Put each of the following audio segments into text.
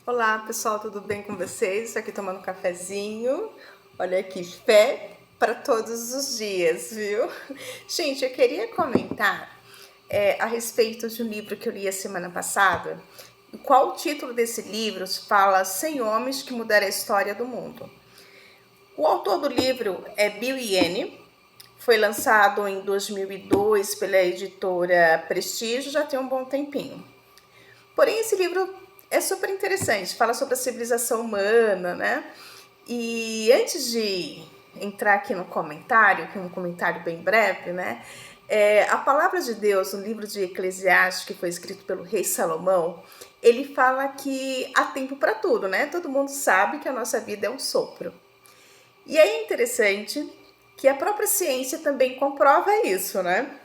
Olá pessoal, tudo bem com vocês? Estou aqui tomando um cafezinho. Olha aqui, fé para todos os dias, viu? Gente, eu queria comentar a respeito de um livro que eu li a semana passada. Qual o título desse livro? Fala 100 Homens que Mudaram a História do Mundo. O autor do livro é Bill Iene. Foi lançado em 2002 pela editora Prestígio, já tem um bom tempinho. Porém, esse livro é super interessante, fala sobre a civilização humana, né? E antes de entrar aqui no comentário, que é um comentário bem breve, né? A palavra de Deus, no livro de Eclesiastes, que foi escrito pelo rei Salomão, ele fala que há tempo para tudo, né? Todo mundo sabe que a nossa vida é um sopro. E é interessante que a própria ciência também comprova isso, né?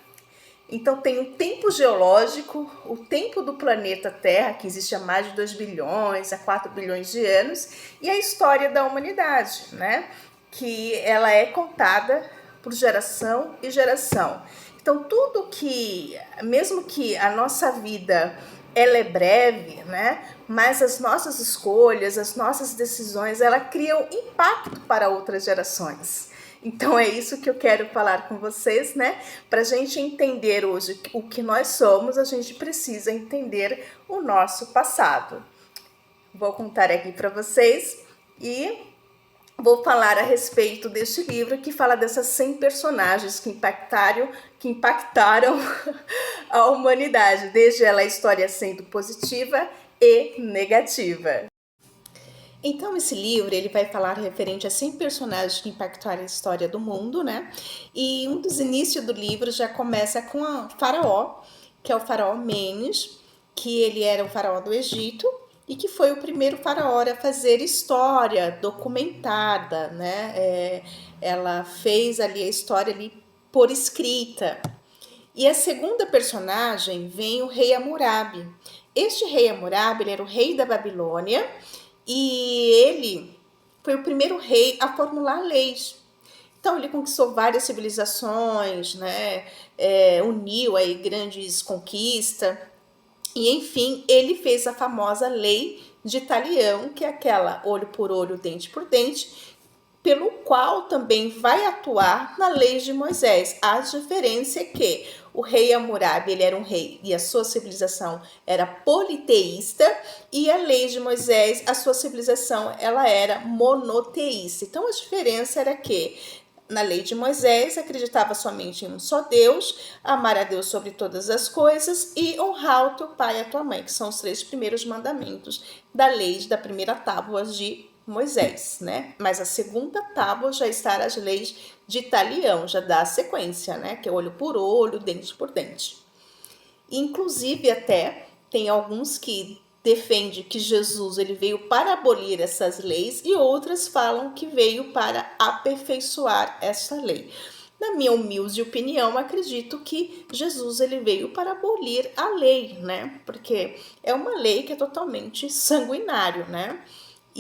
Então tem o tempo geológico, o tempo do planeta Terra, que existe há mais de 2 bilhões, a 4 bilhões de anos, e a história da humanidade, né? Que ela é contada por geração e geração. Então tudo que, mesmo que a nossa vida ela é breve, né? Mas as nossas escolhas, as nossas decisões, ela criam impacto para outras gerações. Então é isso que eu quero falar com vocês, né? Para a gente entender hoje o que nós somos, a gente precisa entender o nosso passado. Vou contar aqui para vocês e vou falar a respeito deste livro que fala dessas 100 personagens que impactaram a humanidade, desde ela a história sendo positiva e negativa. Então, esse livro ele vai falar referente a 100 personagens que impactaram a história do mundo, né? E um dos inícios do livro já começa com o faraó, que é o faraó Menes, que ele era o faraó do Egito e que foi o primeiro faraó a fazer história documentada, né? Ela fez ali a história ali por escrita. E a segunda personagem vem o rei Hammurabi. Este rei Hammurabi ele era o rei da Babilônia e ele foi o primeiro rei a formular leis. Então ele conquistou várias civilizações, né? Uniu aí grandes conquistas e enfim ele fez a famosa lei de Italião, que é aquela olho por olho, dente por dente, pelo qual também vai atuar na lei de Moisés. A diferença é que o rei Hammurabi ele era um rei e a sua civilização era politeísta e a lei de Moisés, a sua civilização, ela era monoteísta. Então a diferença era que na lei de Moisés acreditava somente em um só Deus, amar a Deus sobre todas as coisas e honrar o teu pai e a tua mãe, que são os 3 primeiros mandamentos da lei da primeira tábua de Moisés, né? Mas a segunda tábua já está as leis de Italião, já dá a sequência, né? Que é olho por olho, dente por dente. Inclusive até tem alguns que defendem que Jesus ele veio para abolir essas leis e outras falam que veio para aperfeiçoar essa lei. Na minha humilde opinião, acredito que Jesus ele veio para abolir a lei, né? Porque é uma lei que é totalmente sanguinário, né?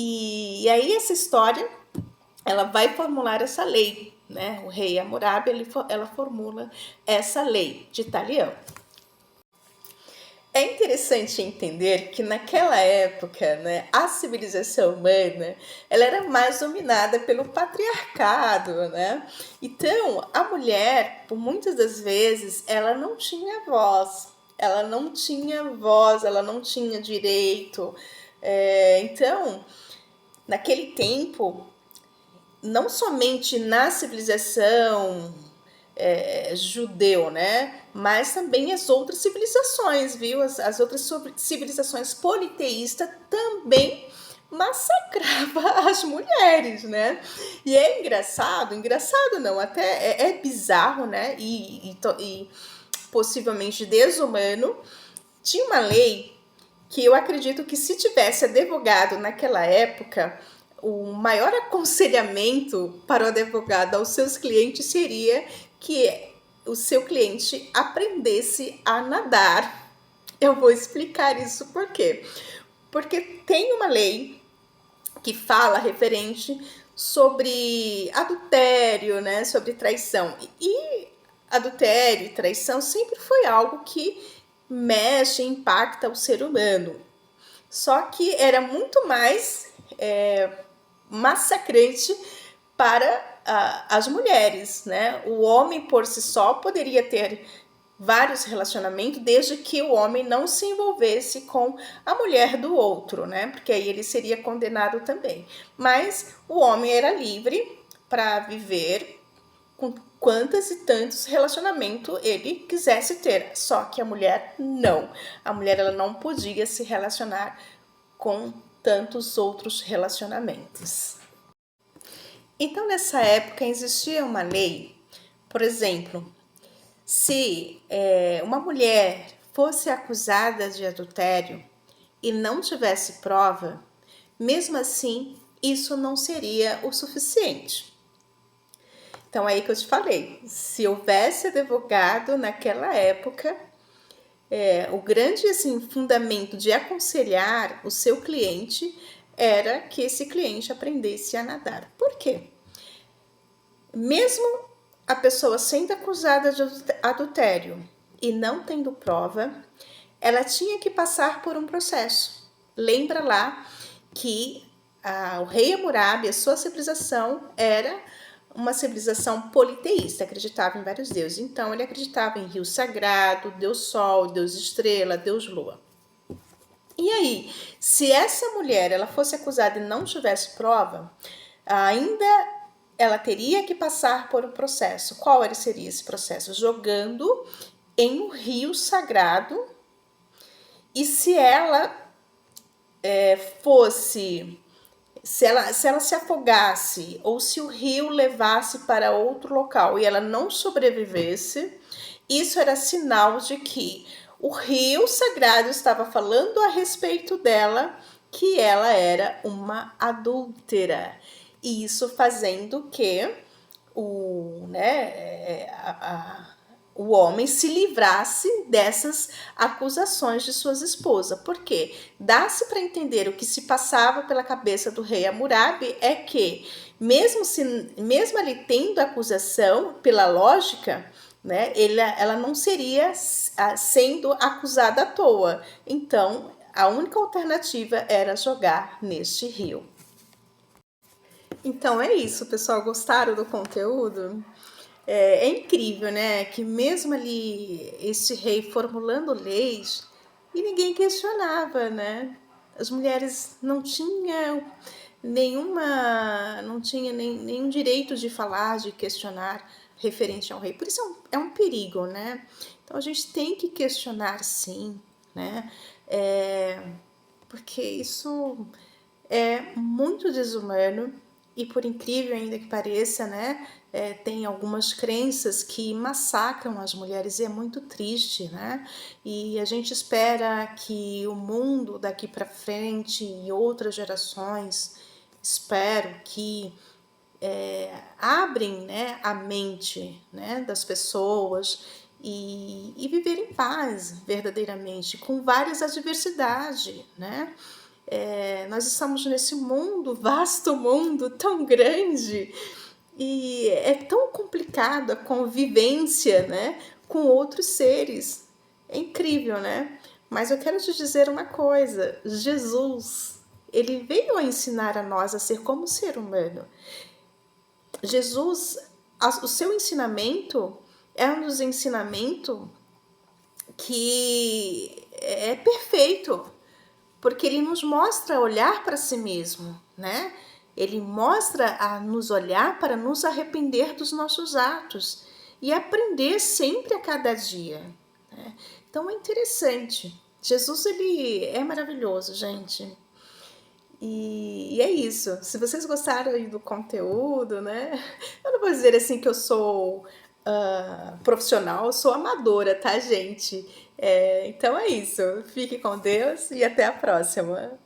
E aí essa história, ela vai formular essa lei, né? O rei Hammurabi, ela formula essa lei de Italião. É interessante entender que naquela época, né, a civilização humana, ela era mais dominada pelo patriarcado, né? Então, a mulher, por muitas das vezes, ela não tinha voz, ela não tinha direito. Então, naquele tempo, não somente na civilização judeu, né? Mas também as outras civilizações, viu? As outras civilizações politeístas também massacrava as mulheres, né? E é engraçado não, até é bizarro, né? E possivelmente desumano. Tinha uma lei que eu acredito que se tivesse advogado naquela época, o maior aconselhamento para o advogado aos seus clientes seria que o seu cliente aprendesse a nadar. Eu vou explicar isso por quê. Porque tem uma lei que fala referente sobre adultério, né, sobre traição. E adultério e traição sempre foi algo que mexe, impacta o ser humano. Só que era muito mais massacrante para as mulheres, né? O homem por si só poderia ter vários relacionamentos, desde que o homem não se envolvesse com a mulher do outro, né? Porque aí ele seria condenado também. Mas o homem era livre para viver com quantos e tantos relacionamentos ele quisesse ter. Só que a mulher não. A mulher ela não podia se relacionar com tantos outros relacionamentos. Então, nessa época, existia uma lei, por exemplo, se uma mulher fosse acusada de adultério e não tivesse prova, mesmo assim, isso não seria o suficiente. Então, é aí que eu te falei, se houvesse advogado naquela época, o grande assim, fundamento de aconselhar o seu cliente era que esse cliente aprendesse a nadar. Por quê? Mesmo a pessoa sendo acusada de adultério e não tendo prova, ela tinha que passar por um processo. Lembra lá que o rei Hammurabi, a sua civilização era uma civilização politeísta, acreditava em vários deuses. Então, ele acreditava em rio sagrado, Deus Sol, Deus Estrela, Deus Lua. E aí, se essa mulher ela fosse acusada e não tivesse prova, ainda ela teria que passar por um processo. Qual seria esse processo? Jogando em um rio sagrado. E se ela se ela se afogasse ou se o rio levasse para outro local e ela não sobrevivesse, isso era sinal de que o rio sagrado estava falando a respeito dela, que ela era uma adúltera. E isso fazendo que o homem se livrasse dessas acusações de suas esposas. Por quê? Dá-se para entender o que se passava pela cabeça do rei Hammurabi é que, mesmo ali tendo acusação, pela lógica, né, ela não seria sendo acusada à toa. Então, a única alternativa era jogar neste rio. Então é isso, pessoal. Gostaram do conteúdo? É incrível, né? Que mesmo ali este rei formulando leis e ninguém questionava, né? As mulheres não tinham nenhum direito de falar, de questionar referente ao rei. Por isso é um perigo, né? Então a gente tem que questionar, sim, né? Porque isso é muito desumano e, por incrível ainda que pareça, né, tem algumas crenças que massacram as mulheres e é muito triste, né? E a gente espera que o mundo daqui para frente e outras gerações, espero que abrem, né, a mente, né, das pessoas e viver em paz verdadeiramente, com várias adversidades, né? Nós estamos nesse mundo, vasto mundo, tão grande, e é tão complicado a convivência, né, com outros seres. É incrível, né? Mas eu quero te dizer uma coisa: Jesus, ele veio a ensinar a nós a ser como ser humano. Jesus, o seu ensinamento é um dos ensinamentos que é perfeito, porque ele nos mostra a olhar para si mesmo, né? Ele mostra a nos olhar para nos arrepender dos nossos atos e aprender sempre a cada dia, né? Então é interessante. Jesus, ele é maravilhoso, gente. E é isso. Se vocês gostaram aí do conteúdo, né? Eu não vou dizer assim que eu sou profissional, eu sou amadora, tá, gente? Então é isso. Fique com Deus e até a próxima.